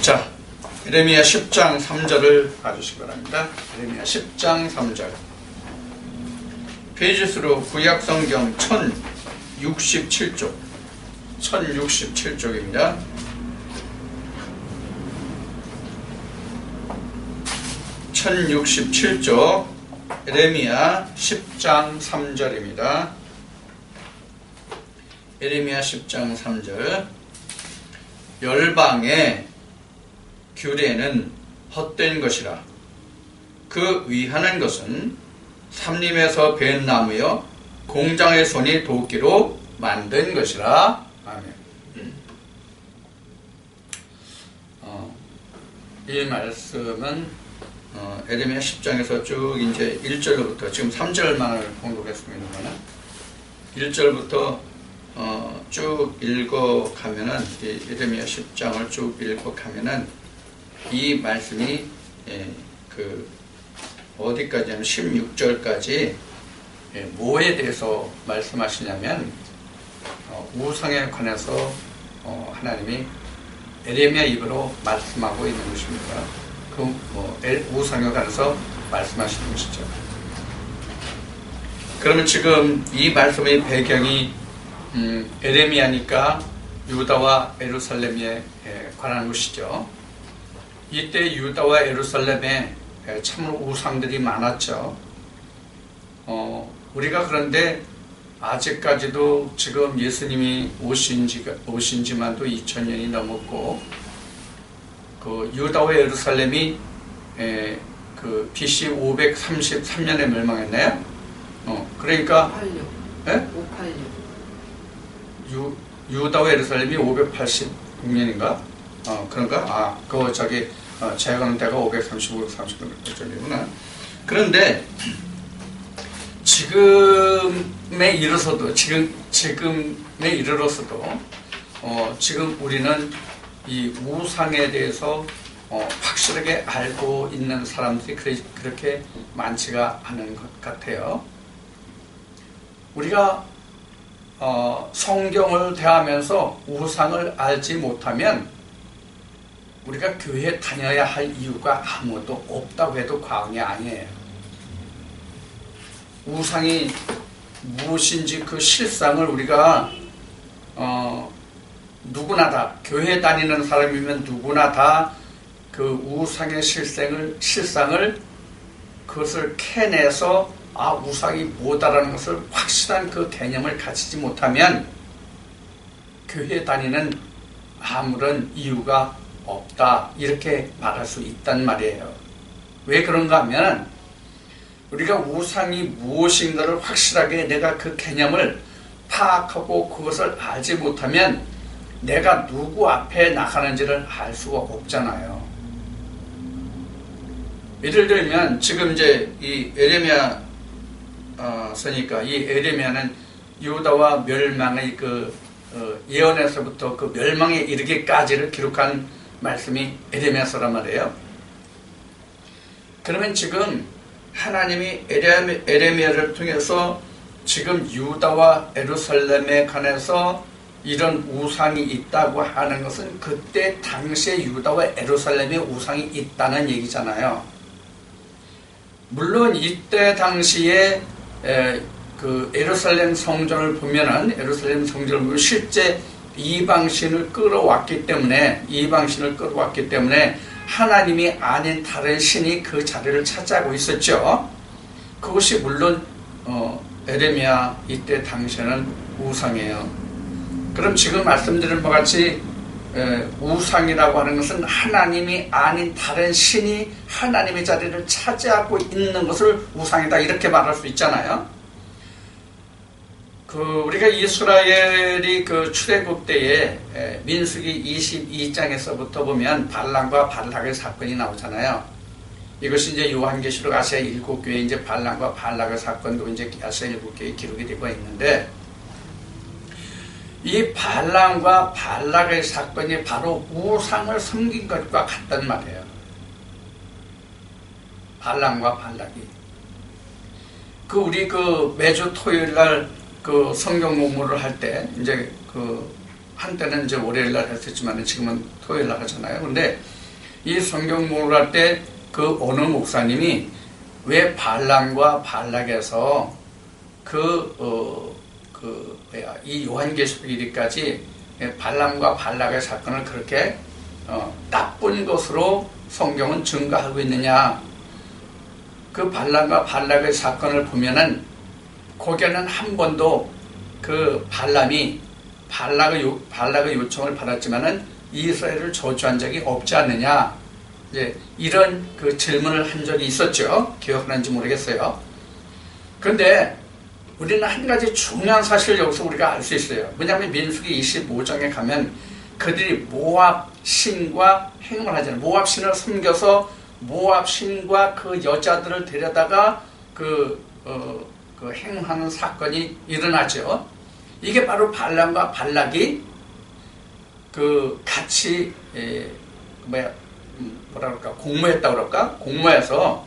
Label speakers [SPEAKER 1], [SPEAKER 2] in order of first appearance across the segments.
[SPEAKER 1] 자, 예레미야 10장 3절을 봐주시기 바랍니다. 예레미야 10장 3절. 페이지수로 구약성경 1067쪽. 1067쪽입니다. (1067쪽) 예레미야 10장 3절입니다. 예레미야 10장 3절. 열방의 규례는 헛된 것이라. 그 위하는 것은 삼림에서 벤 나무여 공장의 손이 도끼로 만든 것이라. 아멘. 이 말씀은 예레미야 10장에서 쭉 이제 1절부터 지금 3절만을 공독했습니다만 1절부터 쭉 읽어가면은 예레미야 10장을 쭉 읽어가면은 이 말씀이 어디까지 하면 16절까지 뭐에 대해서 말씀하시냐면 우상에 관해서 하나님이 예레미야 입으로 말씀하고 있는 것입니다. 우상에 관해서 말씀하시는 것이죠. 그러면 지금 이 말씀의 배경이 예레미야니까 유다와 예루살렘에 관한 것이죠. 이때 유다와 예루살렘에 참으로 우상들이 많았죠. 우리가 그런데 아직까지도 지금 예수님이 오신 지만도 2000년이 넘었고, 그 유다와 예루살렘이 그 BC 533년에 멸망했나요? 그러니까 586. 유다와 예루살렘이 586년인가? 그런가? 제가 때가 535, 30년이구나. 그런데 지금에 이르러서도 지금 우리는 이 우상에 대해서 확실하게 알고 있는 사람들이 그렇게 많지가 않은 것 같아요. 우리가 성경을 대하면서 우상을 알지 못하면 우리가 교회에 다녀야 할 이유가 아무것도 없다고 해도 과언이 아니에요. 우상이 무엇인지 그 실상을 우리가 누구나 다, 교회 다니는 사람이면 누구나 다 그 우상의 실상을 그것을 캐내서 우상이 뭐다라는 것을 확실한 그 개념을 가지지 못하면 교회에 다니는 아무런 이유가 없다, 이렇게 말할 수 있단 말이에요. 왜 그런가 하면 우리가 우상이 무엇인가를 확실하게 내가 그 개념을 파악하고 그것을 알지 못하면 내가 누구 앞에 나가는지를 알 수가 없잖아요. 예를 들면 지금 이제 이 예레미야 서니까 이 예레미야는 유다와 멸망의 예언에서부터 그 멸망에 이르기까지를 기록한 말씀이 예레미야서란 말이에요. 그러면 지금 하나님이 예레미야를 통해서 지금 유다와 예루살렘에 관해서 이런 우상이 있다고 하는 것은 그때 당시에 유다와 예루살렘에 우상이 있다는 얘기잖아요. 물론 이때 당시에 그 예루살렘 성전을 보면은 실제 이방신을 끌어왔기 때문에 하나님이 아닌 다른 신이 그 자리를 차지하고 있었죠. 그것이 물론 예레미야 이때 당시에는 우상이에요. 그럼 지금 말씀드린 바와 같이 우상이라고 하는 것은 하나님이 아닌 다른 신이 하나님의 자리를 차지하고 있는 것을 우상이다, 이렇게 말할 수 있잖아요. 우리가 이스라엘이 그 출애굽 때에 민수기 22장에서부터 보면 발람과 발락의 사건이 나오잖아요. 이것이 이제 요한계시록 아시아 7교회 이제 발람과 발락의 사건도 이제 아시아 7교회에 기록이 되고 있는데, 이 발람과 발락의 사건이 바로 우상을 섬긴 것과 같단 말이에요. 발람과 발락이. 우리 매주 토요일 날 성경 공부를 할 때 이제 한때는 이제 월요일 날 했었지만 지금은 토요일 날 하잖아요. 근데 이 성경 공부를 할 때 그 어느 목사님이 왜 발람과 발락에서 이 요한계시록 1위까지 발람과 발락의 사건을 그렇게 나쁜 것으로 성경은 증거하고 있느냐. 그 발람과 발락의 사건을 보면은 거기에는 한 번도 그 발람이 발락의 요청을 받았지만은 이스라엘을 저주한 적이 없지 않느냐. 이런 그 질문을 한 적이 있었죠. 기억하는지 모르겠어요. 그런데 우리는 한 가지 중요한 사실을 여기서 우리가 알 수 있어요. 뭐냐면 민수기 25장에 가면 그들이 모압 신과 행을 하잖아요. 모압 신을 섬겨서 모압 신과 그 여자들을 데려다가 그 행하는 사건이 일어나죠. 이게 바로 발람과 발락이 같이 공모했다고 그럴까? 공모해서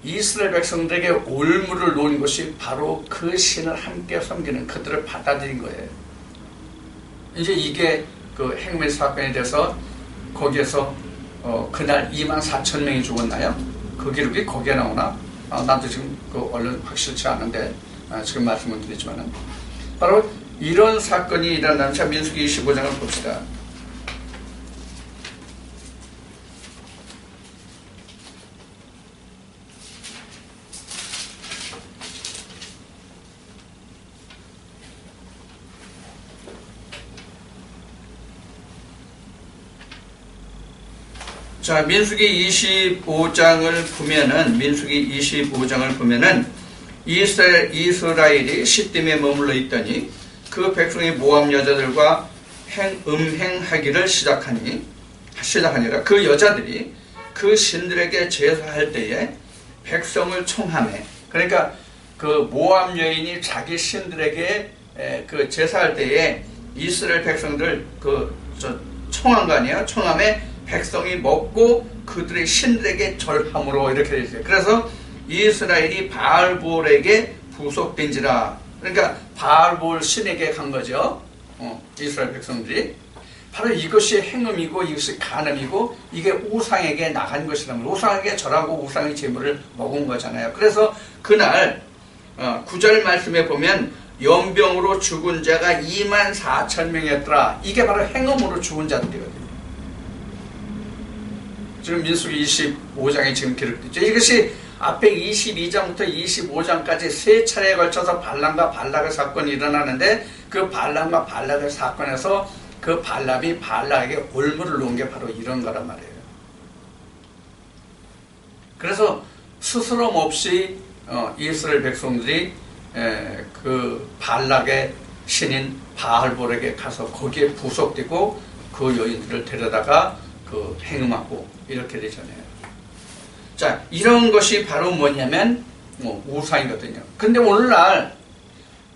[SPEAKER 1] 이스라엘 백성들에게 올무를 놓은 것이 바로 그 신을 함께 섬기는 그들을 받아들인 거예요. 이제 이게 그 행위 사건에 대해서 거기에서 그날 24,000명이 죽었나요? 그 기록이 거기에 나오나? 나도 지금 얼른 확실치 않은데 지금 말씀을 드리지만은 바로 이런 사건이 일어나면 자 민수기 25장을 봅시다. 자, 민수기 25장을 보면은 이스라엘이 시딤에 머물러 있더니 그 백성이 모압 여자들과 음행하기를 시작하니라. 그 여자들이 그 신들에게 제사할 때에 백성을 총하매, 그러니까 그 모압 여인이 자기 신들에게 그 제사할 때에 이스라엘 백성들 총한 거 아니에요? 총함에 백성이 먹고 그들의 신들에게 절함으로 이렇게 되어 있어요. 그래서 이스라엘이 바알볼에게 부속된지라. 그러니까 바알볼 신에게 간 거죠. 이스라엘 백성들이. 바로 이것이 행음이고 이것이 간음이고 이게 우상에게 나간 것이라는 거예요. 우상에게 절하고 우상의 제물을 먹은 거잖아요. 그래서 그날 9절 말씀에 보면 연병으로 죽은 자가 24,000명이었더라. 이게 바로 행음으로 죽은 자들이거든요. 지금 민수기 25장에 지금 기록됐죠. 이것이 앞에 22장부터 25장까지 세 차례에 걸쳐서 발람과 발락의 사건이 일어나는데 그 발람과 발락의 사건에서 그 발람이 발락에게 올무를 놓은 게 바로 이런 거란 말이에요. 그래서 스스럼 없이 이스라엘 백성들이 그 발락의 신인 바알볼에게 가서 거기에 부속되고 그 여인들을 데려다가 행음하고 이렇게 되잖아요. 자, 이런 것이 바로 뭐냐면 우상이거든요. 근데 오늘날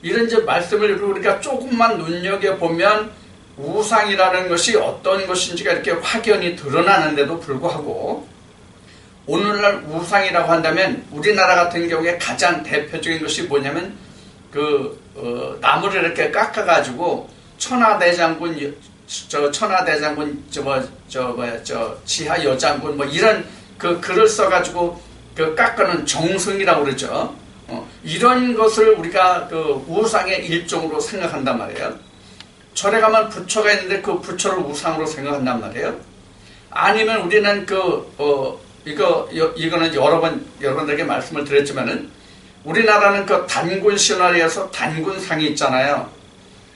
[SPEAKER 1] 이런 이제 말씀을 우리가 조금만 눈여겨보면 우상이라는 것이 어떤 것인지가 이렇게 확연히 드러나는데도 불구하고 오늘날 우상이라고 한다면 우리나라 같은 경우에 가장 대표적인 것이 뭐냐면 나무를 이렇게 깎아가지고 천하대장군 지하 여장군 이런 글을 써가지고 깎아는 정승이라고 그러죠. 이런 것을 우리가 우상의 일종으로 생각한단 말이에요. 절에 가면 부처가 있는데 그 부처를 우상으로 생각한단 말이에요. 아니면 우리는 이거는 여러분들에게 말씀을 드렸지만은 우리나라는 단군 신화에서 단군상이 있잖아요.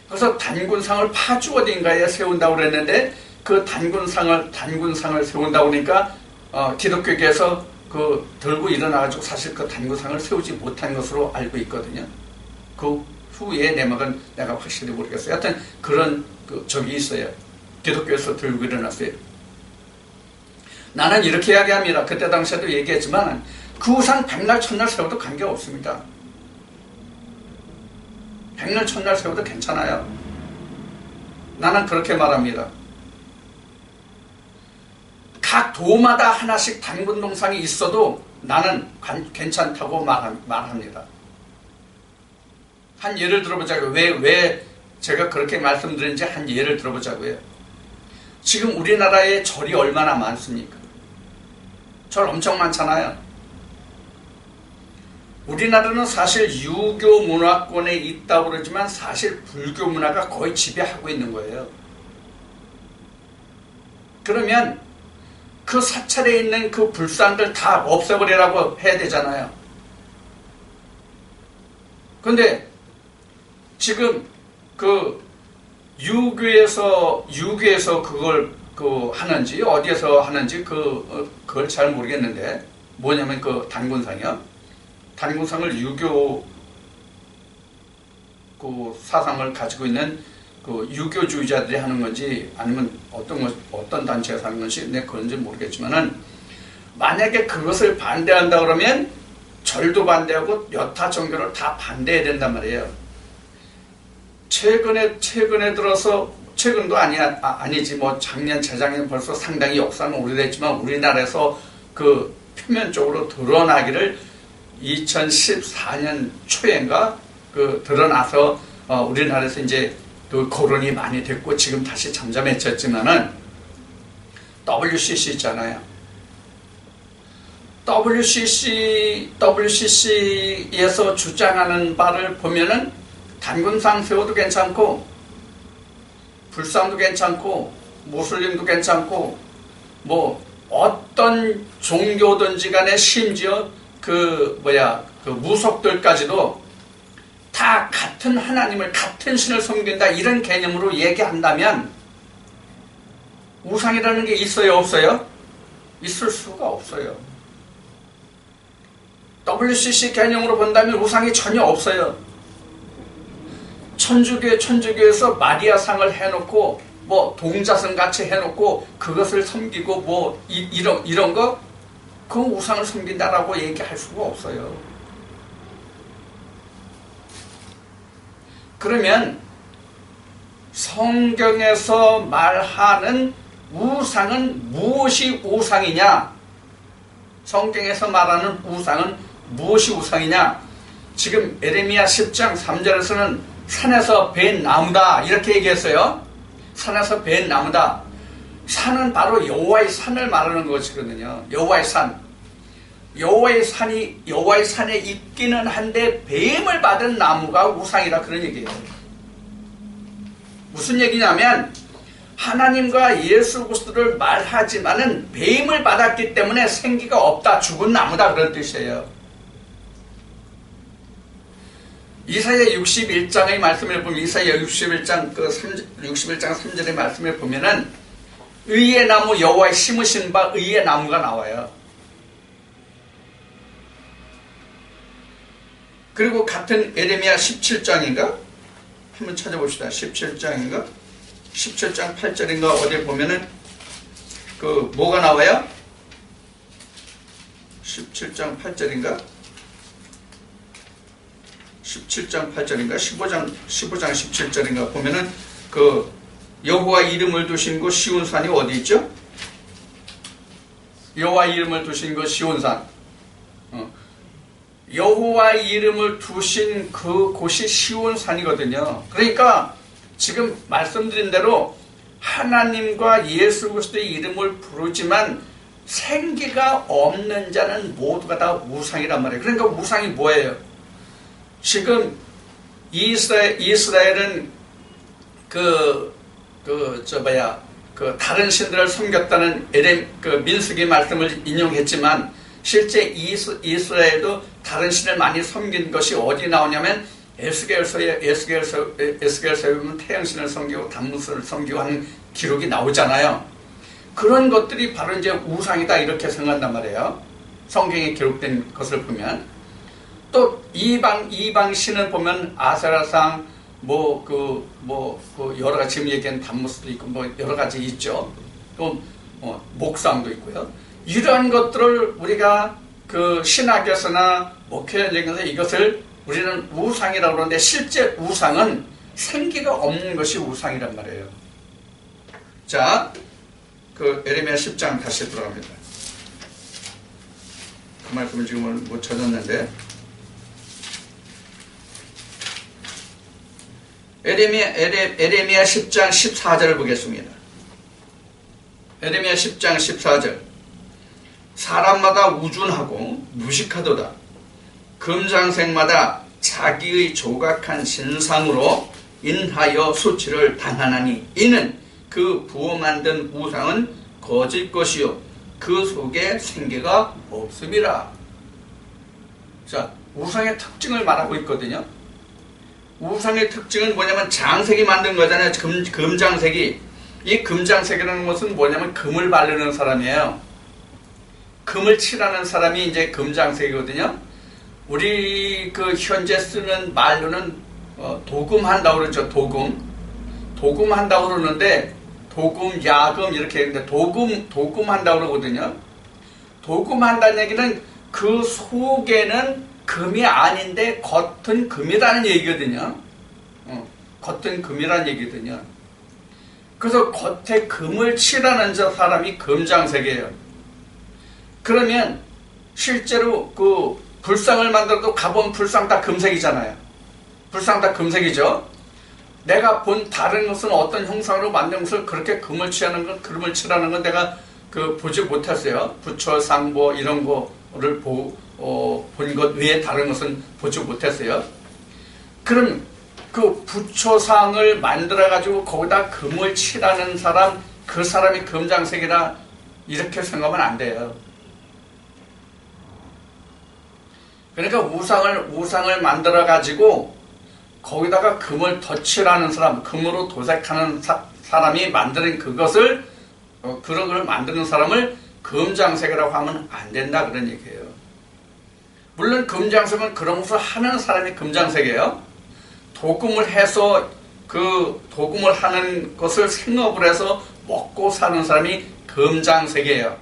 [SPEAKER 1] 그래서 단군상을 파주 어딘가에 세운다고 그랬는데 그 단군상을 세운다고 그러니까 기독교계에서 들고 일어나가지고 사실 그 단군상을 세우지 못한 것으로 알고 있거든요. 그 후에 내막은 내가 확실히 모르겠어요. 하여튼 그런 적이 있어요. 기독교에서 들고 일어났어요. 나는 이렇게 이야기합니다. 그때 당시에도 얘기했지만 그 우상 백날 첫날 세워도 관계없습니다. 백날 첫날 세워도 괜찮아요. 나는 그렇게 말합니다. 각 도마다 하나씩 단군동상이 있어도 나는 괜찮다고 말합니다. 한 예를 들어보자고 왜 제가 그렇게 말씀드린지 한 예를 들어보자고요. 지금 우리나라에 절이 얼마나 많습니까? 절 엄청 많잖아요. 우리나라는 사실 유교 문화권에 있다고 그러지만 사실 불교 문화가 거의 지배하고 있는 거예요. 그러면 그 사찰에 있는 그 불상들 다 없애버리라고 해야 되잖아요. 근데 지금 그 유교에서 그걸 하는지 어디에서 하는지 그걸 잘 모르겠는데, 뭐냐면 그 단군상이요. 단군상을 유교 그 사상을 가지고 있는 그 유교주의자들이 하는 건지 아니면 어떤 단체가 하는 건지 내가 그런지 모르겠지만은, 만약에 그것을 반대한다 그러면 절도 반대하고 여타 종교를 다 반대해야 된단 말이에요. 최근에 들어서, 최근도 아니지 뭐 작년 재작년 벌써 상당히 역사는 오래됐지만 우리나라에서 그 표면적으로 드러나기를 2014년 초인가 드러나서 우리나라에서 이제 그 거론이 많이 됐고 지금 다시 잠잠해졌지만은, WCC 있잖아요. WCC에서 주장하는 바를 보면은 단군상 세워도 괜찮고 불상도 괜찮고 무슬림도 괜찮고 뭐 어떤 종교든지 간에 심지어 그 무속들까지도 다 같은 하나님을, 같은 신을 섬긴다 이런 개념으로 얘기한다면 우상이라는 게 있어요, 없어요? 있을 수가 없어요. WCC 개념으로 본다면 우상이 전혀 없어요. 천주교에서 마리아상을 해놓고 뭐 동자승 같이 해놓고 그것을 섬기고 뭐 이런 거, 그 우상을 섬긴다라고 얘기할 수가 없어요. 그러면 성경에서 말하는 우상은 무엇이 우상이냐? 성경에서 말하는 우상은 무엇이 우상이냐? 지금 에레미야 10장 3절에서는 산에서 벤 나무다 이렇게 얘기했어요. 산에서 벤 나무다. 산은 바로 여호와의 산을 말하는 것이거든요. 여호와의 산. 여호와의 산에 있기는 한데 뱀을 받은 나무가 우상이라, 그런 얘기예요. 무슨 얘기냐면 하나님과 예수 그리스도를 말하지만은 뱀을 받았기 때문에 생기가 없다, 죽은 나무다, 그런 뜻이에요. 이사야 61장의 말씀을 보면, 이사야 61장 3절의 말씀을 보면은 의의 나무, 여호와의 심으신 바 의의 나무가 나와요. 그리고 같은 에레미야 17장인가? 한번 찾아봅시다. 17장인가? 17장 8절인가 어디에 보면은 뭐가 나와요? 17장 8절인가? 17장 8절인가? 15장 17절인가 보면은 여호와 이름을 두신 곳 시온산이 어디 있죠? 여호와 이름을 두신 곳 시온산. 여호와 이름을 두신 그 곳이 시온산이거든요. 그러니까 지금 말씀드린 대로 하나님과 예수 그리스도의 이름을 부르지만 생기가 없는 자는 모두가 다 우상이란 말이에요. 그러니까 우상이 뭐예요? 지금 이스라엘은 다른 신들을 섬겼다는 민수기 말씀을 인용했지만 실제 이스라엘도 다른 신을 많이 섬긴 것이 어디 나오냐면 에스겔서에 보면 태양신을 섬기고 단무스를 섬기고 하는 기록이 나오잖아요. 그런 것들이 바로 이제 우상이다 이렇게 생각한단 말이에요. 성경에 기록된 것을 보면. 또 이방 신을 보면 아세라상 여러 가지 지금 얘기한 단무스도 있고 뭐 여러 가지 있죠. 또 목상도 있고요. 이러한 것들을 우리가 신학에서나 목회에서 이것을 우리는 우상이라고 그러는데 실제 우상은 생기가 없는 것이 우상이란 말이에요. 자, 에레미야 10장 다시 들어갑니다. 그 말씀을 지금 못 찾았는데 에레미야 10장 14절을 보겠습니다. 에레미야 10장 14절. 사람마다 우준하고 무식하도다. 금장색마다 자기의 조각한 신상으로 인하여 수치를 당하나니 이는 그 부어 만든 우상은 거짓 것이요 그 속에 생계가 없음이라. 자, 우상의 특징을 말하고 있거든요. 우상의 특징은 뭐냐면 장색이 만든 거잖아요. 금장색이. 이 금장색이라는 것은 뭐냐면 금을 바르는 사람이에요. 금을 칠하는 사람이 이제 금장색이거든요. 우리 그 현재 쓰는 말로는 도금한다고 그러죠. 도금한다고 그러는데 도금, 야금 이렇게 했는데 도금한다고 그러거든요. 도금한다는 얘기는 그 속에는 금이 아닌데 겉은 금이라는 얘기거든요. 겉은 금이라는 얘기거든요. 그래서 겉에 금을 칠하는 저 사람이 금장색이에요. 그러면 실제로 그 불상을 만들어도 가본 불상 다 금색이잖아요. 불상 다 금색이죠. 내가 본 다른 것은 어떤 형상으로 만든 것을 그렇게 금을 칠하는 건 내가 보지 못했어요. 부처상 뭐 이런 거를 본 것 외에 다른 것은 보지 못했어요. 그럼 그 부처상을 만들어 가지고 거기다 금을 칠하는 사람, 그 사람이 금장색이라 이렇게 생각하면 안 돼요. 그러니까 우상을 만들어 가지고 거기다가 금을 덧칠하는 사람, 금으로 도색하는 사람이 만드는 그것을 그런 걸 만드는 사람을 금장색이라고 하면 안 된다 그런 얘기예요. 물론 금장색은 그런 것을 하는 사람이 금장색이에요. 도금을 해서 그 도금을 하는 것을 생업을 해서 먹고 사는 사람이 금장색이에요.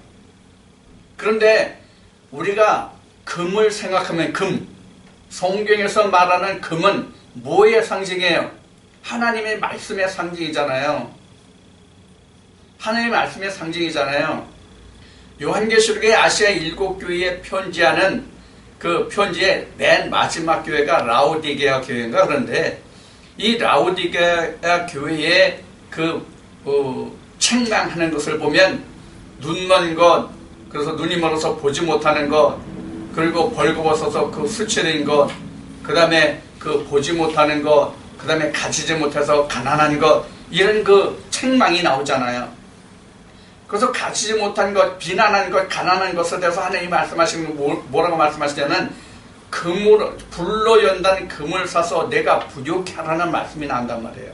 [SPEAKER 1] 그런데 우리가 금을 생각하면 성경에서 말하는 금은 뭐의 상징이에요? 하나님의 말씀의 상징이잖아요. 하나님의 말씀의 상징이잖아요. 요한계시록의 아시아 7교회에 편지하는 그 편지의 맨 마지막 교회가 라오디게아 교회인가 그런데 이 라오디게아 교회의 책망하는 것을 보면 눈 먼 것, 그래서 눈이 멀어서 보지 못하는 것, 그리고 벌거벗어서 수치된 것, 그 다음에 보지 못하는 것, 그 다음에 가지지 못해서 가난한 것, 이런 책망이 나오잖아요. 그래서 가지지 못한 것, 비난한 것, 가난한 것에 대해서 하나님이 말씀하시는 건 뭐라고 말씀하시냐면 불로 연단 금을 사서 내가 부족해 하라는 말씀이 나온단 말이에요.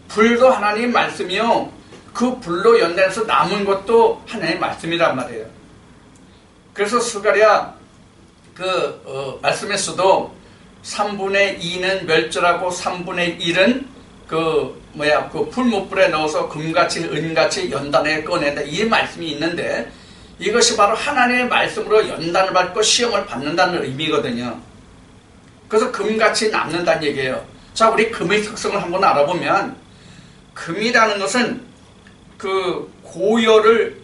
[SPEAKER 1] 불도 하나님 말씀이요. 그 불로 연단해서 남은 것도 하나님 말씀이란 말이에요. 그래서 스가랴 말씀에서도 3분의 2는 멸절하고 3분의 1은 풀무불에 넣어서 금같이 은같이 연단해 꺼낸다. 이 말씀이 있는데 이것이 바로 하나님의 말씀으로 연단을 받고 시험을 받는다는 의미거든요. 그래서 금같이 남는다는 얘기예요. 자, 우리 금의 특성을 한번 알아보면 금이라는 것은 고열을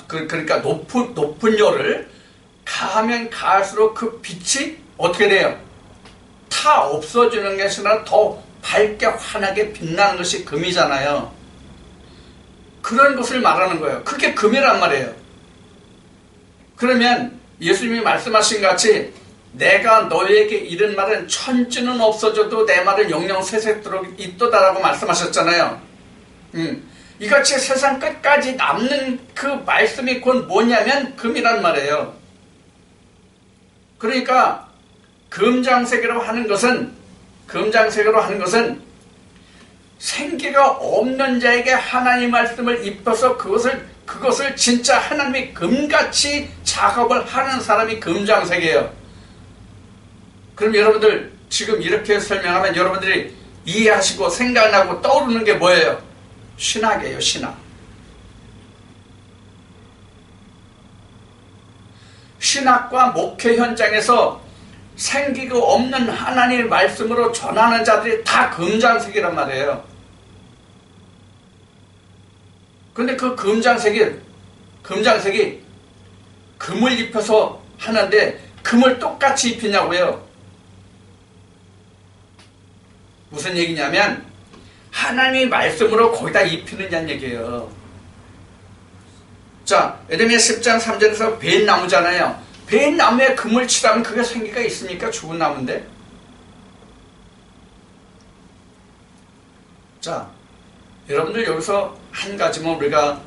[SPEAKER 1] 그러니까 높은 열을 가하면 가할수록 그 빛이 어떻게 돼요? 타 없어지는 것이 아니라 더 밝게 환하게 빛나는 것이 금이잖아요. 그런 것을 말하는 거예요. 그게 금이란 말이에요. 그러면 예수님이 말씀하신 같이 내가 너에게 이른 말은 천지는 없어져도 내 말은 영영 세세토록 있도다라고 말씀하셨잖아요. 이같이 세상 끝까지 남는 그 말씀이 곧 뭐냐면 금이란 말이에요. 그러니까 금장색이라고 하는 것은 생기가 없는 자에게 하나님 말씀을 입혀서 그것을 진짜 하나님이 금같이 작업을 하는 사람이 금장색이에요. 그럼 여러분들 지금 이렇게 설명하면 여러분들이 이해하시고 생각나고 떠오르는 게 뭐예요? 신학이에요, 신학. 신학과 목회 현장에서 생기가 없는 하나님의 말씀으로 전하는 자들이 다 금장색이란 말이에요. 근데 그 금장색이 금을 입혀서 하는데 금을 똑같이 입히냐고요. 무슨 얘기냐면 하나님의 말씀으로 거기다 입히느냐는 얘기예요. 자, 에레미야 10장 3절에서 벳나무잖아요. 벳나무에 금을 칠하면 그게 생기가 있습니까? 죽은 나무인데. 자, 여러분들 여기서 한 가지만 우리가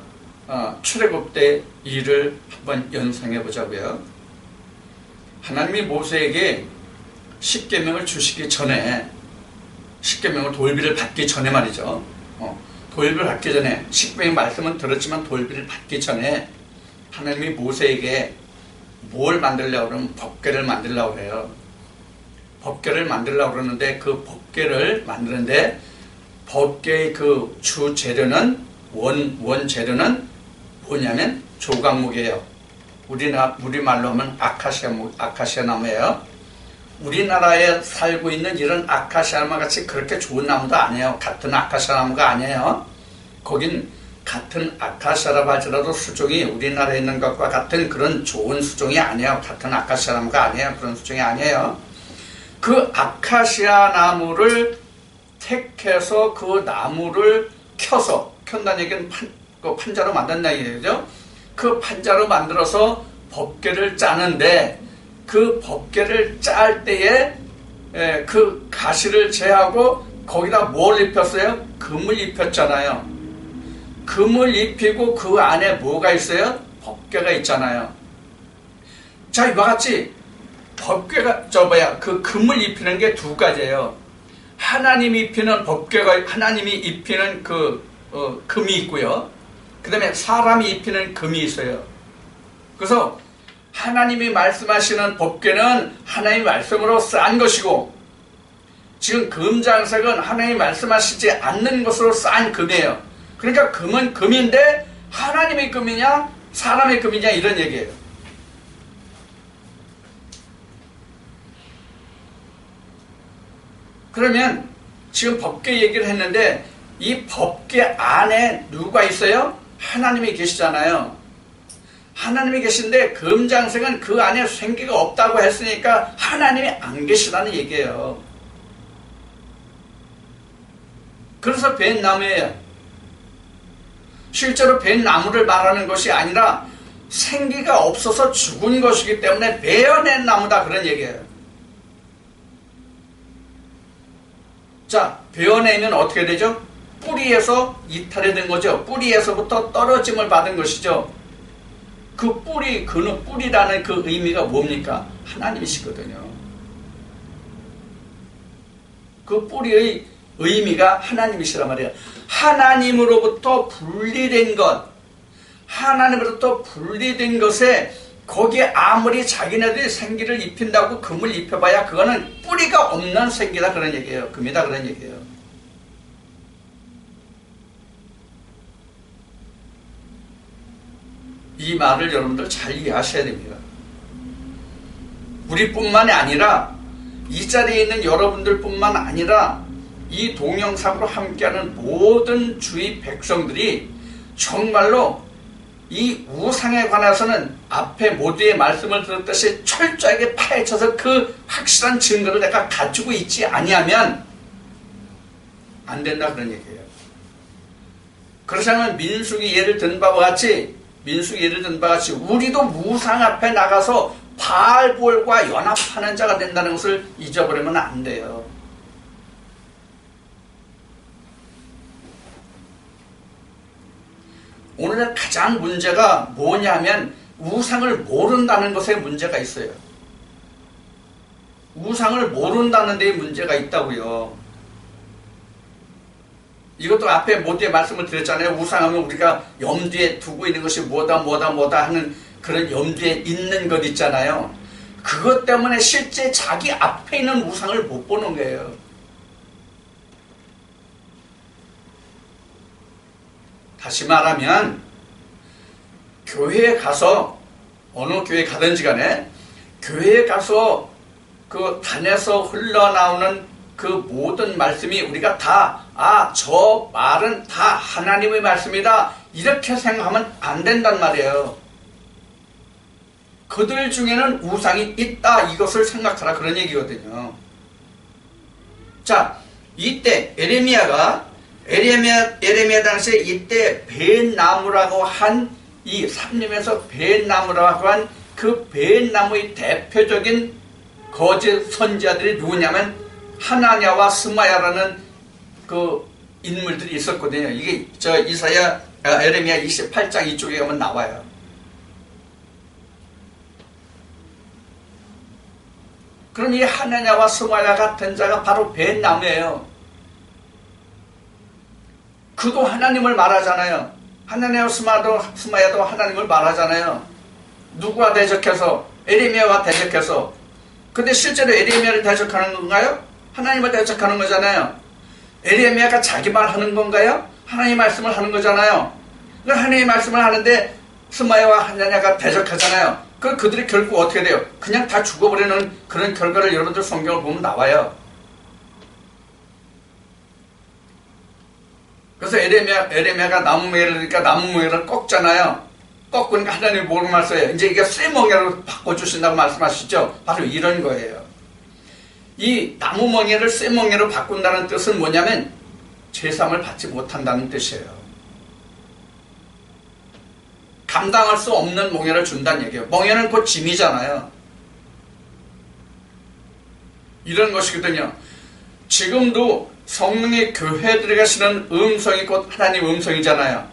[SPEAKER 1] 출애굽 때 일을 한번 연상해 보자고요. 하나님이 모세에게 십계명을 주시기 전에, 십계명을 돌비를 받기 전에 말이죠. 돌비를 받기 전에, 십계명 말씀은 들었지만 돌비를 받기 전에 하나님이 모세에게 뭘 만들려고 그러면 법궤를 만들려고 해요. 법궤를 만들려고 그러는데 그 법궤를 만드는데 법궤의 그 주 재료는 원 재료는 뭐냐면 조각목이에요. 우리말로 하면 아카시아 나무예요. 우리나라에 살고 있는 이런 아카시아 나무 같이 그렇게 좋은 나무도 아니에요. 같은 아카시아 나무가 아니에요. 거긴 같은 아카시아라고 할지라도 수종이 우리나라에 있는 것과 같은 그런 좋은 수종이 아니에요. 같은 아카시아 나무가 아니에요. 그런 수종이 아니에요. 그 아카시아 나무를 택해서 그 나무를 켠다는 얘기는 판자로 만든다는 얘기죠. 그 판자로 만들어서 법궤를 짜는데 그 법궤를 짤 때에 그 가시를 제하고 거기다 뭘 입혔어요? 금을 입혔잖아요. 금을 입히고 그 안에 뭐가 있어요? 법궤가 있잖아요. 자, 이와 같이 법궤가 그 금을 입히는 게 두 가지예요. 하나님이 입히는 법궤가, 하나님이 입히는 금이 있고요. 그 다음에 사람이 입히는 금이 있어요. 그래서 하나님이 말씀하시는 법궤는 하나님의 말씀으로 쌓은 것이고, 지금 금장색은 하나님이 말씀하시지 않는 것으로 쌓은 금이에요. 그러니까 금은 금인데 하나님의 금이냐 사람의 금이냐 이런 얘기예요. 그러면 지금 법궤 얘기를 했는데 이 법궤 안에 누가 있어요? 하나님이 계시잖아요. 하나님이 계신데 금장색은 그 안에 생기가 없다고 했으니까 하나님이 안 계시다는 얘기예요. 그래서 벳나무예요. 실제로 벳나무를 말하는 것이 아니라 생기가 없어서 죽은 것이기 때문에 베어낸 나무다 그런 얘기예요. 자, 베어내면 어떻게 되죠? 뿌리에서 이탈이 된 거죠. 뿌리에서부터 떨어짐을 받은 것이죠. 그 뿌리라는 그 의미가 뭡니까? 하나님이시거든요. 그 뿌리의 의미가 하나님이시란 말이에요. 하나님으로부터 분리된 것, 하나님으로부터 분리된 것에 거기에 아무리 자기네들이 생기를 입힌다고 금을 입혀봐야 그거는 뿌리가 없는 생기다 그런 얘기예요. 금이다 그런 얘기예요. 이 말을 여러분들 잘 이해하셔야 됩니다. 우리뿐만이 아니라 이 자리에 있는 여러분들뿐만 아니라 이 동영상으로 함께하는 모든 주위 백성들이 정말로 이 우상에 관해서는 앞에 모두의 말씀을 들었듯이 철저하게 파헤쳐서 그 확실한 증거를 내가 가지고 있지 아니하면 안 된다 그런 얘기예요. 그렇지 않으면 민수기 예를 든 바와 같이 우리도 우상 앞에 나가서 바알볼과 연합하는 자가 된다는 것을 잊어버리면 안 돼요. 오늘날 가장 문제가 뭐냐면 우상을 모른다는 것에 문제가 있어요. 우상을 모른다는 데 문제가 있다고요. 이것도 앞에 모두의 말씀을 드렸잖아요. 우상하면 우리가 염두에 두고 있는 것이 뭐다 하는 그런 염두에 있는 것 있잖아요. 그것 때문에 실제 자기 앞에 있는 우상을 못 보는 거예요. 다시 말하면 교회에 가서 어느 교회 가든지 간에 교회에 가서 그 단에서 흘러나오는 그 모든 말씀이 우리가 다 저 말은 다 하나님의 말씀이다 이렇게 생각하면 안 된단 말이에요. 그들 중에는 우상이 있다 이것을 생각하라 그런 얘기거든요. 자, 이때 에레미야 당시에 이때 벳나무라고 한 이 삼림에서 벳나무라고 한 그 벳나무의 대표적인 거짓 선지자들이 누구냐면 하나냐와 스마야라는 그 인물들이 있었거든요. 이게 에레미야 28장 이쪽에 가면 나와요. 그럼 이 하나냐와 스마야 같은 자가 바로 벳나무예요. 그도 하나님을 말하잖아요. 하나냐와 스마야도 하나님을 말하잖아요. 누구와 대적해서? 에레미야와 대적해서. 근데 실제로 에레미야를 대적하는 건가요? 하나님을 대적하는 거잖아요. 에레미야가 자기 말 하는 건가요? 하나님 말씀을 하는 거잖아요. 하나님 말씀을 하는데 스마야와 하나냐가 대적하잖아요. 그들이 결국 어떻게 돼요? 그냥 다 죽어버리는 그런 결과를 여러분들 성경을 보면 나와요. 그래서 에레미야가 나무멍에를 나무멍에를 꺾잖아요. 꺾으니까 하나님이 뭐라고 말씀해요? 이제 이게 쇠멍에로 바꿔주신다고 말씀하시죠? 바로 이런 거예요. 이 나무멍에를 쇠멍에로 바꾼다는 뜻은 뭐냐면 제사함을 받지 못한다는 뜻이에요. 감당할 수 없는 멍에를 준다는 얘기예요. 멍에는 곧 짐이잖아요. 이런 것이거든요. 지금도 성령의 교회에 들어가시는 음성이 곧 하나님 음성이잖아요.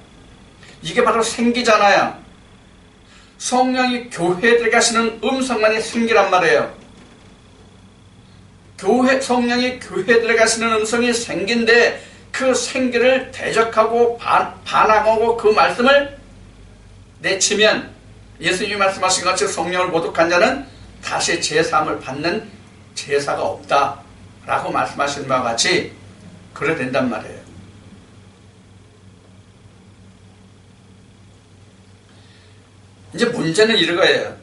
[SPEAKER 1] 이게 바로 생기잖아요. 성령이 교회에 들어가시는 음성만이 생기란 말이에요. 성령이 교회에 들어가시는 음성이 생긴데 그 생기를 대적하고 반항하고 그 말씀을 내치면 예수님이 말씀하신 것처럼 성령을 모독한 자는 다시 제사함을 받는 제사가 없다라고 말씀하신 바와 같이 그래 된단 말이에요. 이제 문제는 이거예요.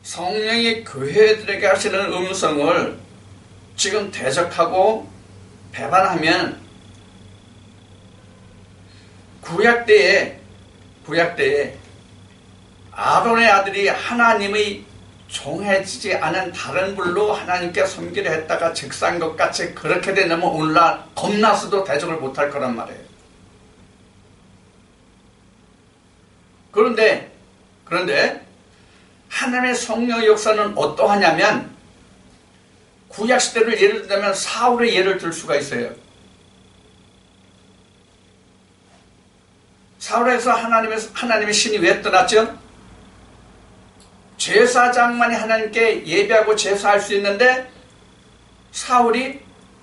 [SPEAKER 1] 성령이 교회들에게 하시는 음성을 지금 대적하고 배반하면 구약때에 아론의 아들이 하나님의 정해지지 않은 다른 불로 하나님께 섬기려 했다가 즉사한 것 같이 그렇게 되면 오늘날 겁나서도 대적을 못할 거란 말이에요. 그런데 하나님의 성령의 역사는 어떠하냐면 구약시대를 예를 들자면 사울의 예를 들 수가 있어요. 사울에서 하나님의 신이 왜 떠났죠? 제사장만이 하나님께 예배하고 제사할 수 있는데 사울이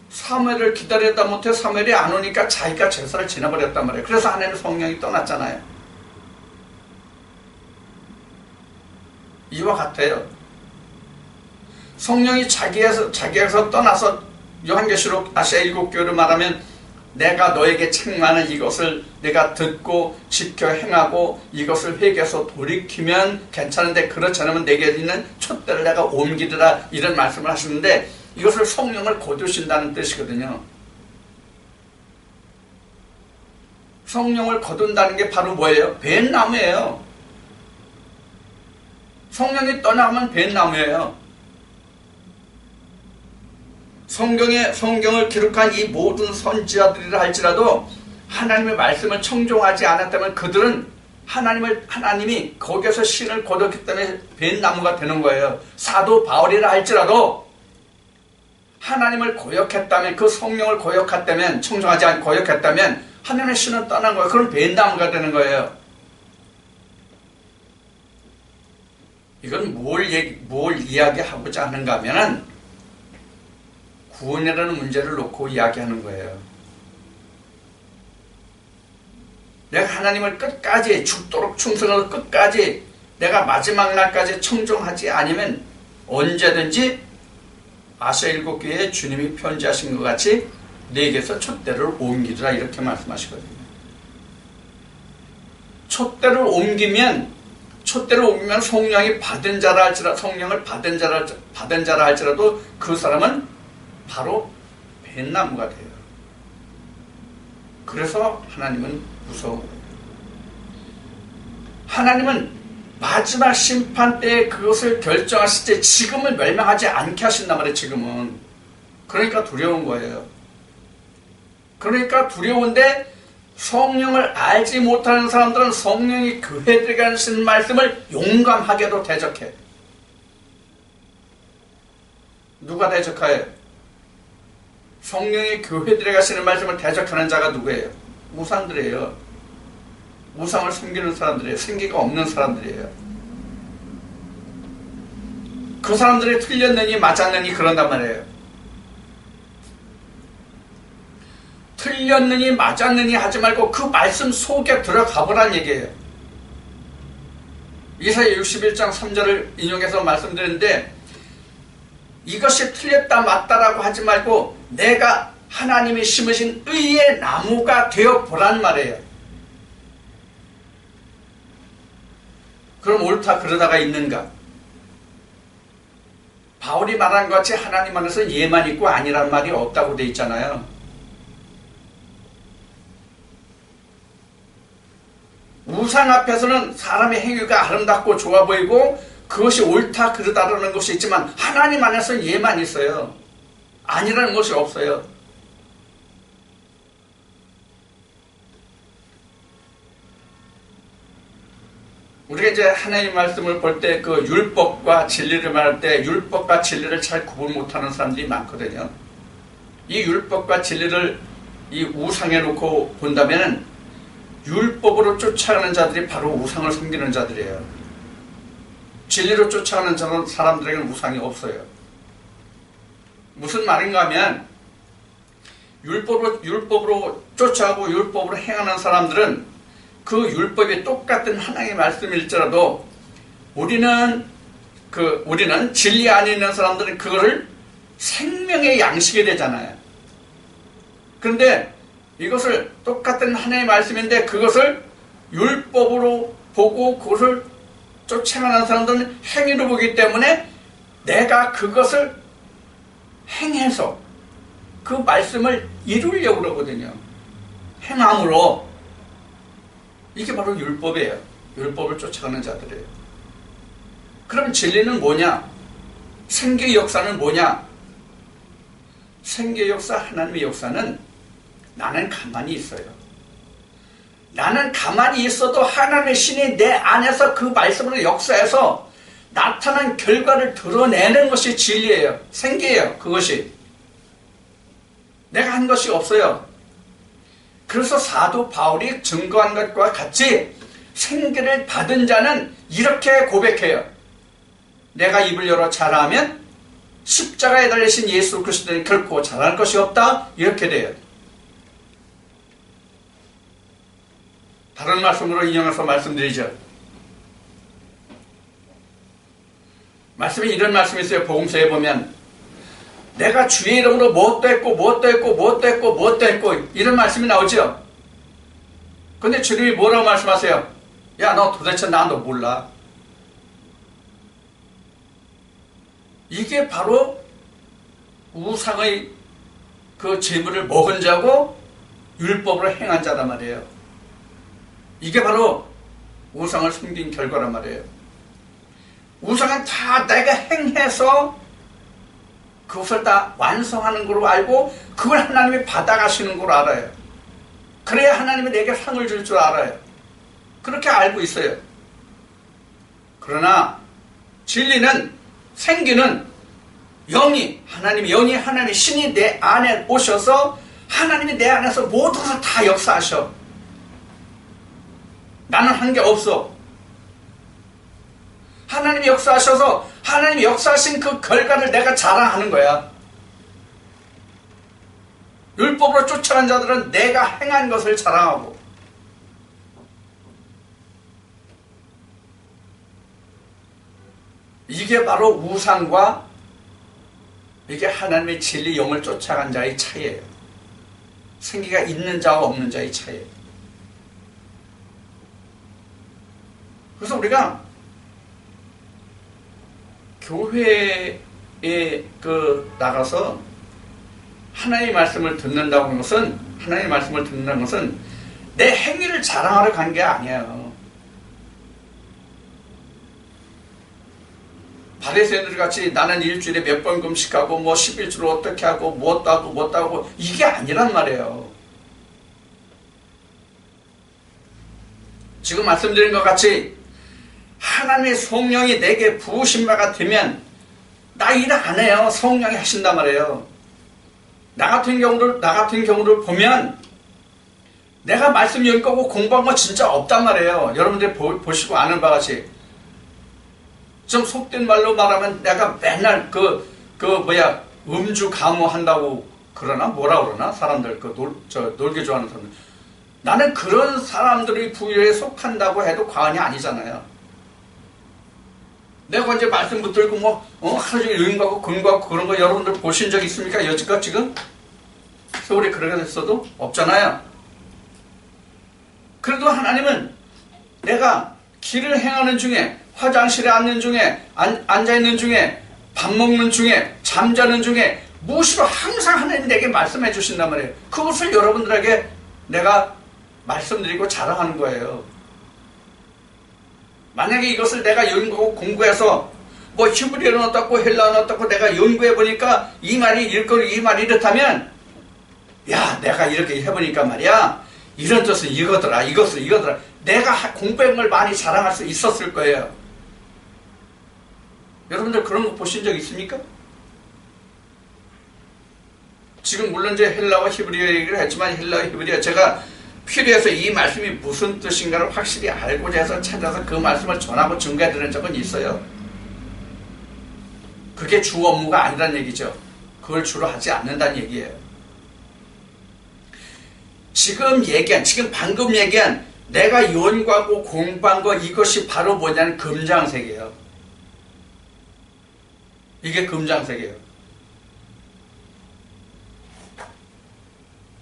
[SPEAKER 1] 사무엘을 기다렸다 못해 사무엘이 안 오니까 자기가 제사를 지내버렸단 말이에요. 그래서 하나님의 성령이 떠났잖아요. 이와 같아요. 성령이 자기에서 떠나서 요한계시록 아시아 7교회로 말하면 내가 너에게 책망하는 이것을 내가 듣고 지켜 행하고 이것을 회개해서 돌이키면 괜찮은데 그렇지 않으면 내게 있는 촛대를 내가 옮기리라 이런 말씀을 하시는데 이것을 성령을 거두신다는 뜻이거든요. 성령을 거둔다는 게 바로 뭐예요? 벳나무예요. 성령이 떠나면 벳나무예요. 성경을 기록한 이 모든 선지자들이라 할지라도 하나님의 말씀을 청종하지 않았다면 그들은 하나님이 거기에서 신을 거뒀기 때문에 벳나무가 되는 거예요. 사도 바울이라 할지라도 하나님을 거역했다면 그 성령을 거역했다면 청종하지 않고 거역했다면 하나님의 신은 떠난 거예요. 그럼 벳나무가 되는 거예요. 이건 뭘 이야기하고자 하는가 하면은 구원이라는 문제를 놓고 이야기하는 거예요. 내가 하나님을 끝까지 죽도록 충성해서 끝까지 내가 마지막 날까지 청종하지 않으면 언제든지 아시아 7교회에 주님이 편지하신 것 같이 내게서 촛대를 옮기리라 이렇게 말씀하시거든요. 촛대를 옮기면 성령이 받은 자라 할지라도 성령을 받은 자라 할지라도 그 사람은 바로 벳나무가 돼요. 그래서 하나님은 무서운 거예요. 하나님은 마지막 심판 때에 그것을 결정하실 때 지금은 멸망하지 않게 하신단 말이에요. 지금은. 그러니까 두려운 거예요. 그러니까 두려운데 성령을 알지 못하는 사람들은 성령이 교회들에게 하시는 말씀을 용감하게도 대적해. 누가 대적하여? 성령이 교회들에게 하시는 말씀을 대적하는 자가 누구예요? 우상들이에요. 우상을 섬기는 사람들이에요. 생기가 없는 사람들이에요. 그 사람들이 틀렸느니 맞았느니 그런단 말이에요. 틀렸느니 맞았느니 하지 말고 그 말씀 속에 들어가 보란 얘기예요. 이사야 61장 3절을 인용해서 말씀드렸는데, 이것이 틀렸다 맞다라고 하지 말고 내가 하나님이 심으신 의의 나무가 되어 보란 말이에요. 그럼 옳다 그러다가 있는가? 바울이 말한 것 같이 하나님 안에서 예만 있고 아니란 말이 없다고 돼 있잖아요. 우상 앞에서는 사람의 행위가 아름답고 좋아 보이고 그것이 옳다 그러다라는 것이 있지만 하나님 안에서는 예만 있어요. 아니라는 것이 없어요. 우리가 이제 하나님 말씀을 볼 때 그 율법과 진리를 말할 때 율법과 진리를 잘 구분 못하는 사람들이 많거든요. 이 율법과 진리를 이 우상에 놓고 본다면 율법으로 쫓아가는 자들이 바로 우상을 섬기는 자들이에요. 진리로 쫓아가는 사람들에게는 우상이 없어요. 무슨 말인가 하면 율법으로 쫓아가고 율법으로 행하는 사람들은 그 율법이 똑같은 하나님의 말씀일지라도 우리는 진리 안에 있는 사람들은 그거를 생명의 양식이 되잖아요. 그런데 이것을 똑같은 하나님의 말씀인데 그것을 율법으로 보고 그것을 쫓아가는 사람들은 행위로 보기 때문에 내가 그것을 행해서 그 말씀을 이루려고 그러거든요. 행함으로. 이게 바로 율법이에요. 율법을 쫓아가는 자들이에요. 그럼 진리는 뭐냐? 생계의 역사는 뭐냐? 생계의 역사, 하나님의 역사는 나는 가만히 있어요. 나는 가만히 있어도 하나님의 신이 내 안에서 그 말씀으로 역사해서 나타난 결과를 드러내는 것이 진리예요. 생계예요. 그것이. 내가 한 것이 없어요. 그래서 사도 바울이 증거한 것과 같이 생계를 받은 자는 이렇게 고백해요. 내가 입을 열어 자라하면 십자가에 달리신 예수 그리스도는 결코 자랄 것이 없다. 이렇게 돼요. 다른 말씀으로 인용해서 말씀드리죠. 말씀이 이런 말씀이 있어요. 복음서에 보면 내가 주의 이름으로 무엇도 했고 이런 말씀이 나오죠. 근데 주님이 뭐라고 말씀하세요? 야, 너 도대체 너 몰라. 이게 바로 우상의 그 재물을 먹은 자고 율법으로 행한 자란 말이에요. 이게 바로 우상을 숨긴 결과란 말이에요. 우상은 다 내가 행해서 그것을 다 완성하는 걸로 알고 그걸 하나님이 받아가시는 걸로 알아요. 그래야 하나님이 내게 상을 줄 줄 알아요. 그렇게 알고 있어요. 그러나 진리는, 생기는 영이 하나님의 신이 내 안에 오셔서 하나님이 내 안에서 모든 것을 다 역사하셔. 나는 한 게 없어. 하나님이 역사하셔서 하나님이 역사하신 그 결과를 내가 자랑하는 거야. 율법으로 쫓아간 자들은 내가 행한 것을 자랑하고, 이게 바로 우상과 이게 하나님의 진리 영을 쫓아간 자의 차이예요. 생기가 있는 자와 없는 자의 차이예요. 그래서 우리가 교회에 나가서 하나님의 말씀을 듣는다는 것은 내 행위를 자랑하러 간 게 아니에요. 바리새인들 같이 나는 일주일에 몇 번 금식하고 11주를 어떻게 하고 무엇도 하고 이게 아니란 말이에요. 지금 말씀드린 것 같이 하나님의 성령이 내게 부으신 바가 되면 나 일 안 해요. 성령이 하신단 말이에요. 나 같은 경우를 보면 내가 말씀 읽고 공부한 거 진짜 없단 말이에요. 여러분들이 보시고 아는 바가 같이. 좀 속된 말로 말하면 내가 맨날 음주 가무한다고 그러나? 뭐라 그러나? 사람들, 놀기 좋아하는 사람들. 나는 그런 사람들의 부류에 속한다고 해도 과언이 아니잖아요. 내가 이제 말씀 붙들고 하루 종일 응가고 근거하고 그런 거 여러분들 보신 적 있습니까? 여지껏 지금? 세월이 그렇게 됐어도 없잖아요. 그래도 하나님은 내가 길을 행하는 중에, 화장실에 앉는 중에, 앉아있는 중에, 밥 먹는 중에, 잠자는 중에 무엇으로 항상 하나님 내게 말씀해 주신단 말이에요. 그것을 여러분들에게 내가 말씀드리고 자랑하는 거예요. 만약에 이것을 내가 연구하고 공부해서 히브리어는 어떻고 헬라어는 어떻고 내가 연구해 보니까 이 말이 이렇다면 야, 내가 이렇게 해보니까 말이야, 이런 뜻은 이거더라, 이거더라. 내가 공부한 걸 많이 자랑할 수 있었을 거예요. 여러분들 그런 거 보신 적 있습니까? 지금 물론 이제 헬라와 히브리어 얘기를 했지만 헬라와 히브리어 제가 필요해서 이 말씀이 무슨 뜻인가를 확실히 알고자 해서 찾아서 그 말씀을 전하고 증거해드리는 적은 있어요. 그게 주 업무가 아니란 얘기죠. 그걸 주로 하지 않는다는 얘기예요. 지금 방금 얘기한 내가 연구하고 공부한 거 이것이 바로 뭐냐면 금장색이에요. 이게 금장색이에요.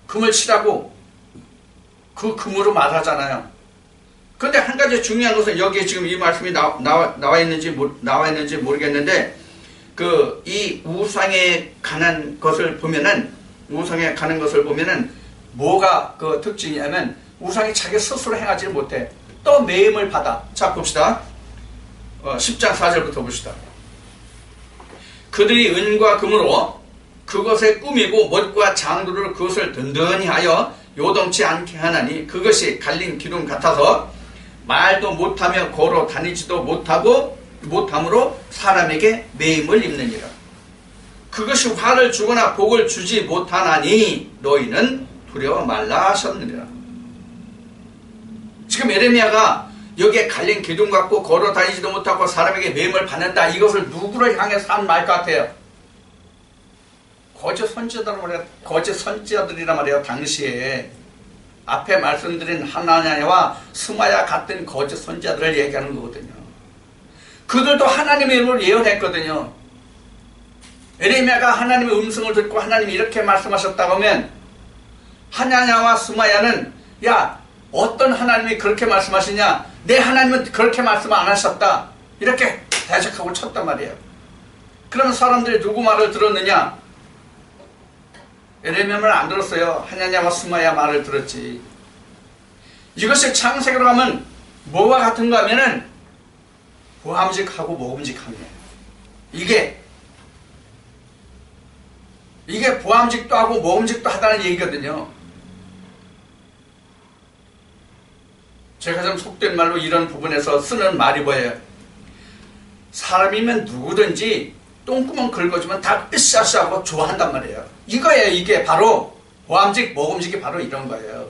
[SPEAKER 1] 금을 칠하고 그 금으로 말하잖아요. 그런데 한 가지 중요한 것은 여기에 지금 이 말씀이 나와 있는지 모르겠는데 이 우상에 관한 것을 보면은 뭐가 그 특징이냐면 우상이 자기 스스로 행하지 못해. 또 매임을 받아. 자 봅시다. 10장 4절부터 봅시다. 그들이 은과 금으로 그것에 꾸미고 못과 장도를 그것을 든든히 하여 요동치 않게 하나니 그것이 갈린 기둥 같아서 말도 못하며 걸어 다니지도 못함으로 사람에게 매임을 입느니라. 그것이 화를 주거나 복을 주지 못하나니 너희는 두려워 말라 하셨느니라. 지금 에레미야가 여기에 갈린 기둥 같고 걸어 다니지도 못하고 사람에게 매임을 받는다. 이것을 누구를 향해서 한 말 같아요? 거짓 선지자들이란 말이에요. 당시에 앞에 말씀드린 하나냐와 스마야 같은 거짓 선지자들을 얘기하는 거거든요. 그들도 하나님의 이름으로 예언했거든요. 에레미야가 하나님의 음성을 듣고 하나님이 이렇게 말씀하셨다고 하면 하나냐와 스마야는 야, 어떤 하나님이 그렇게 말씀하시냐? 내 하나님은 그렇게 말씀 안 하셨다. 이렇게 대적하고 쳤단 말이에요. 그러면 사람들이 누구 말을 들었느냐? 에레미야 말을 안 들었어요. 하나냐와 스마야 말을 들었지. 이것이 창세기로 가면 뭐와 같은가 하면은 보암직하고 모금직합니다. 이게 보암직도 하고 모금직도 하다는 얘기거든요. 제가 좀 속된 말로 이런 부분에서 쓰는 말이 뭐예요? 사람이면 누구든지 똥구멍 긁어주면 다 으쌰으쌰하고 좋아한단 말이에요. 이거예요. 이게 바로 보암직, 모금직이 바로 이런 거예요.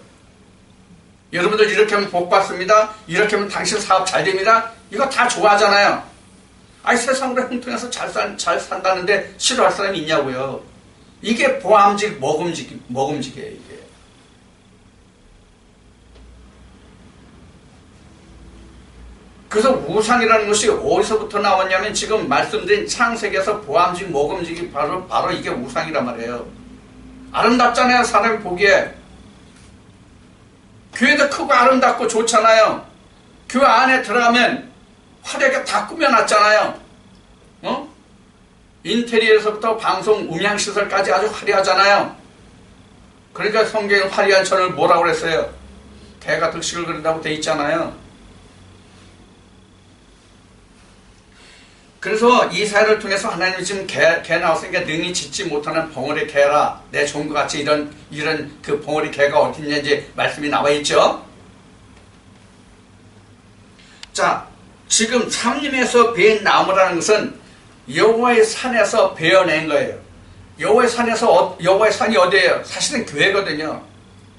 [SPEAKER 1] 여러분들 이렇게 하면 복 받습니다. 이렇게 하면 당신 사업 잘 됩니다. 이거 다 좋아하잖아요. 아니 세상으로 형통해서 잘 산다는데 싫어할 사람이 있냐고요. 이게 보암직, 모금직이에요. 이게. 그래서 우상이라는 것이 어디서부터 나왔냐면 지금 말씀드린 창세기에서 보암직, 모금직이 바로 이게 우상이란 말이에요. 아름답잖아요. 사람이 보기에. 교회도 크고 아름답고 좋잖아요. 교회 안에 들어가면 화려하게 다 꾸며놨잖아요. 인테리어에서부터 방송, 음향시설까지 아주 화려하잖아요. 그러니까 성경에 화려한 천을 뭐라고 그랬어요? 개가 득식을 그린다고 돼 있잖아요. 그래서 이사야를 통해서 하나님이 지금 개 나왔으니까 능히 짓지 못하는 벙어리 개라. 내 종과 같이 이런 그 벙어리 개가 어딨냐 이제 말씀이 나와 있죠. 자, 지금 삼림에서 베인 나무라는 것은 여호와의 산에서 베어낸 거예요. 여호와의 산에서 여호와의 산이 어디예요? 사실은 교회거든요.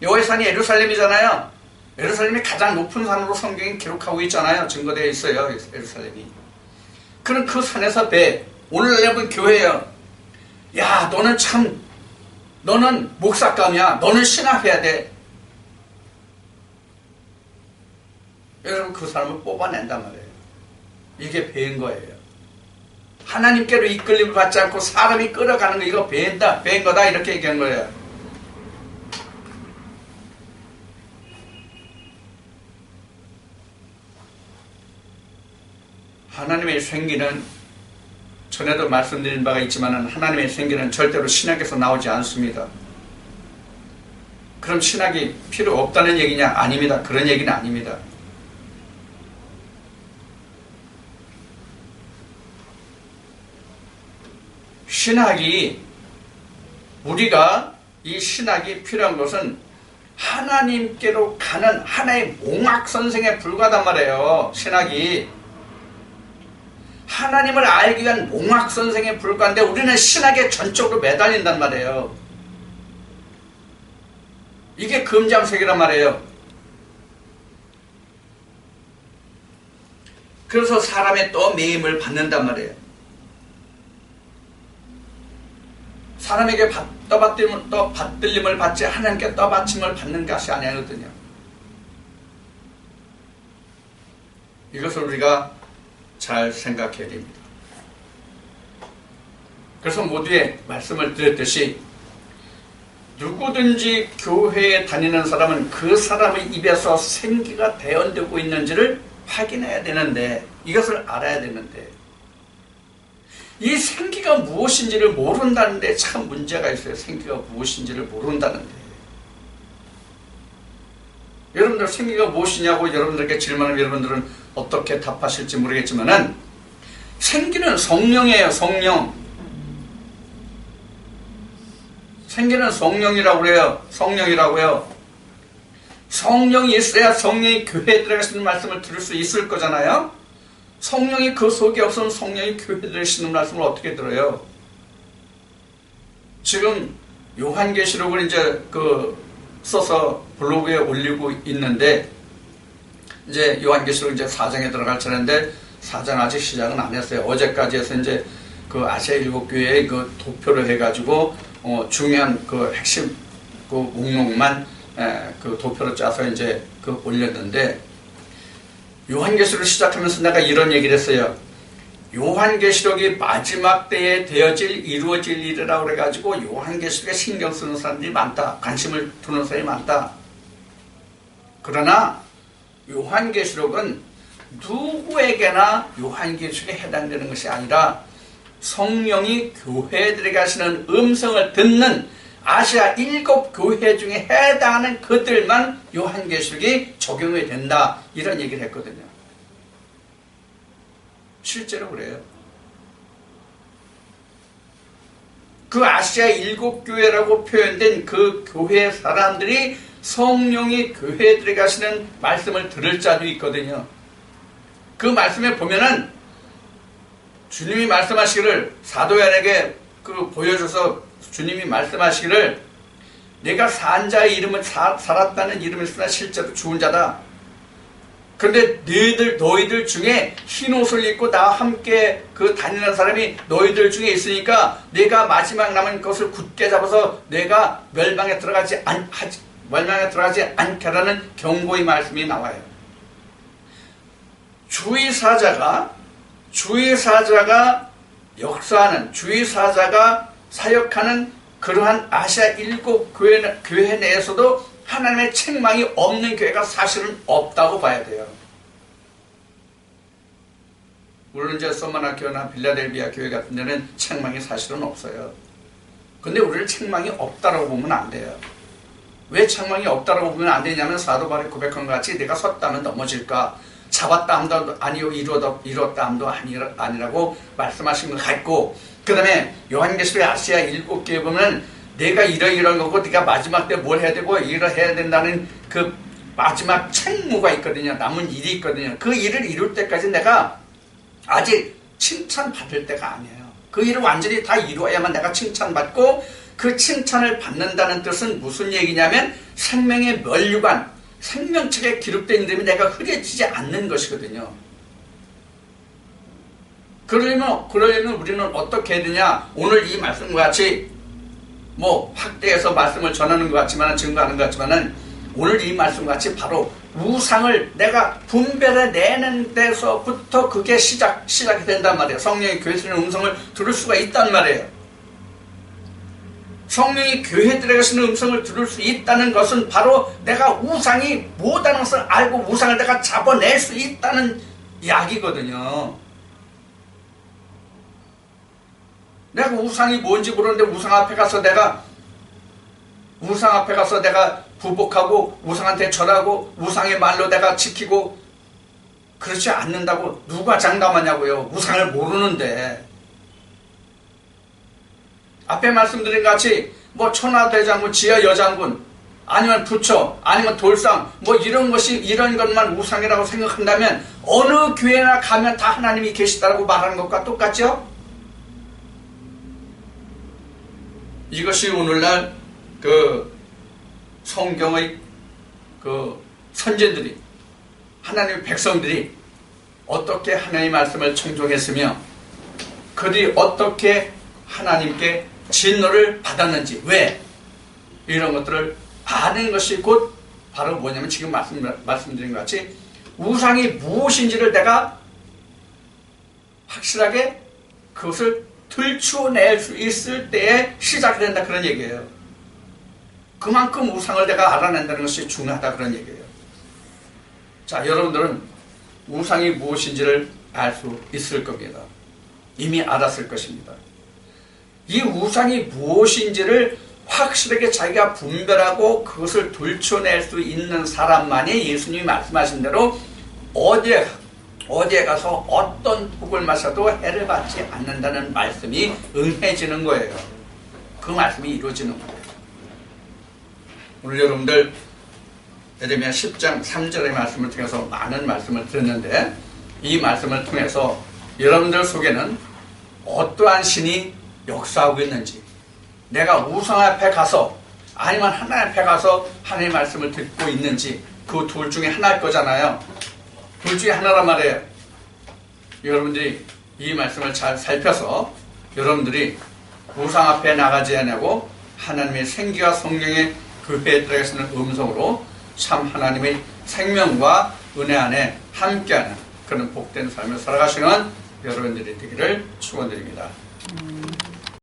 [SPEAKER 1] 여호와의 산이 예루살렘이잖아요. 예루살렘이 가장 높은 산으로 성경이 기록하고 있잖아요. 증거되어 있어요. 예루살렘이. 그럼 그 산에서 오늘 여러분 교회예요. 야, 너는 목사감이야. 너는 신학해야 돼. 여러분 그 사람을 뽑아낸단 말이에요. 이게 배인 거예요. 하나님께로 이끌림을 받지 않고 사람이 끌어가는 거 이거 배인 거다 이렇게 얘기한 거예요. 하나님의 생기는 전에도 말씀드린 바가 있지만 하나님의 생기는 절대로 신학에서 나오지 않습니다. 그럼 신학이 필요 없다는 얘기냐? 아닙니다. 그런 얘기는 아닙니다. 우리가 이 신학이 필요한 것은 하나님께로 가는 하나의 몽학선생에 불과하단 말이에요. 신학이 하나님을 알기 위한 몽학선생에 불과한데 우리는 신학에 전적으로 매달린단 말이에요. 이게 금장색이란 말이에요. 그래서 사람의 떠매임을 받는단 말이에요. 사람에게 떠받들림을 받지 하나님께 떠받침을 받는 것이 아니거든요. 이것을 우리가 잘 생각해야 됩니다. 그래서 모두의 말씀을 드렸듯이 누구든지 교회에 다니는 사람은 그 사람의 입에서 생기가 대언되고 있는지를 확인해야 되는데, 이것을 알아야 되는데, 이 생기가 무엇인지를 모른다는데 참 문제가 있어요. 생기가 무엇인지를 모른다는데. 여러분들 생기가 무엇이냐고 여러분들에게 질문하면 여러분들은 어떻게 답하실지 모르겠지만은 생기는 성령이에요. 성령. 생기는 성령이라고 그래요. 성령이라고요. 성령이 있어야 성령이 교회에 들어가시는 말씀을 들을 수 있을 거잖아요. 성령이 그 속에 없으면 성령이 교회에 들으시는 말씀을 어떻게 들어요? 지금 요한계시록을 이제 써서 블로그에 올리고 있는데, 이제 요한계시록 이제 4장에 들어갈 차례인데 4장 아직 시작은 안 했어요. 어제까지 해서 이제 그 아시아 일곱 교회에 그 도표를 해가지고 중요한 그 핵심 그 목록만 그 도표로 짜서 이제 그 올렸는데, 요한계시록을 시작하면서 내가 이런 얘기를 했어요. 요한계시록이 마지막 때에 이루어질 일이라고 그래가지고 요한계시록에 신경 쓰는 사람들이 많다. 관심을 두는 사람이 많다. 그러나 요한계시록은 누구에게나 요한계시록에 해당되는 것이 아니라 성령이 교회에 들어가시는 음성을 듣는 아시아 7교회 중에 해당하는 그들만 요한계시록이 적용이 된다. 이런 얘기를 했거든요. 실제로 그래요. 그 아시아 7교회라고 표현된 그 교회 사람들이 성령이 교회에 들어가시는 말씀을 들을 자도 있거든요. 그 말씀에 보면은 주님이 말씀하시기를, 사도 요한에게 보여줘서 주님이 말씀하시기를, 내가 산 자의 이름은 살았다는 이름을 쓰나 실제로 죽은 자다. 그런데 너희들 중에 흰 옷을 입고 나와 함께 다니는 사람이 너희들 중에 있으니까 내가 마지막 남은 것을 굳게 잡아서 내가 멸망에 들어가지 않게라는 경고의 말씀이 나와요. 주의사자가 역사하는, 주의사자가 사역하는 그러한 아시아 7교회 내에서도 하나님의 책망이 없는 교회가 사실은 없다고 봐야 돼요. 물론 이제 서머나 교회나 빌라델비아 교회 같은 데는 책망이 사실은 없어요. 근데 우리는 책망이 없다라고 보면 안 돼요. 왜 책망이 없다라고 보면 안 되냐면 사도 바울이 고백한 것 같이 내가 섰다면 넘어질까, 잡았다 함도 아니요 이뤘다 함도 아니라고 말씀하신 것 같고, 그 다음에 요한계시록의 아시아 7교회 보면 내가 이런 거고 네가 마지막 때 뭘 해야 되고 이러 해야 된다는 그 마지막 책무가 있거든요. 남은 일이 있거든요. 그 일을 이룰 때까지 내가 아직 칭찬받을 때가 아니에요. 그 일을 완전히 다 이루어야만 내가 칭찬받고, 그 칭찬을 받는다는 뜻은 무슨 얘기냐면 생명의 면류관, 생명책에 기록된 이름이 내가 흐려지지 않는 것이거든요. 그러려면 우리는 어떻게 해야 되냐? 오늘 이 말씀과 같이 뭐 확대해서 말씀을 전하는 것 같지만, 증거하는 것 같지만은, 오늘 이 말씀과 같이 바로 우상을 내가 분별해 내는 데서부터 그게 시작이 된단 말이에요. 성령이 교회 쓰는 음성을 들을 수가 있단 말이에요. 성령이 교회 들어가시는 음성을 들을 수 있다는 것은 바로 내가 우상이 뭐다는 것을 알고 우상을 내가 잡아낼 수 있다는 이야기거든요. 내가 우상이 뭔지 모르는데 우상 앞에 가서 내가 부복하고 우상한테 절하고 우상의 말로 내가 지키고 그렇지 않는다고 누가 장담하냐고요. 우상을 모르는데. 앞에 말씀드린 같이 뭐 천하대장군, 지하여장군, 아니면 부처, 아니면 돌상, 뭐 이런 것만 우상이라고 생각한다면 어느 교회나 가면 다 하나님이 계시다라고 말하는 것과 똑같죠? 이것이 오늘날 그 성경의 그 선진들이, 하나님의 백성들이 어떻게 하나님의 말씀을 청종했으며 그들이 어떻게 하나님께 진노를 받았는지, 왜 이런 것들을 아는 것이 곧 바로 뭐냐면 지금 말씀드린 것 같이 우상이 무엇인지를 내가 확실하게 그것을 들추어낼 수 있을 때에 시작이 된다, 그런 얘기예요. 그만큼 우상을 내가 알아낸다는 것이 중요하다, 그런 얘기예요. 자, 여러분들은 우상이 무엇인지를 알 수 있을 겁니다. 이미 알았을 것입니다. 이 우상이 무엇인지를 확실하게 자기가 분별하고 그것을 들춰낼 수 있는 사람만이 예수님이 말씀하신 대로 어디에 가서 어떤 복을 마셔도 해를 받지 않는다는 말씀이 응해지는 거예요. 그 말씀이 이루어지는 거예요. 오늘 여러분들 예레미야 10장 3절의 말씀을 통해서 많은 말씀을 들었는데, 이 말씀을 통해서 여러분들 속에는 어떠한 신이 역사하고 있는지, 내가 우상 앞에 가서 아니면 하나님 앞에 가서 하나님의 말씀을 듣고 있는지, 그 둘 중에 하나일 거잖아요. 둘 중에 하나란 말이에요. 여러분들이 이 말씀을 잘 살펴서 여러분들이 우상 앞에 나가지 않고 하나님의 생기와 성령의 교회에 들어가시는 음성으로 참 하나님의 생명과 은혜 안에 함께하는 그런 복된 삶을 살아가시는 여러분들이 되기를 축원드립니다.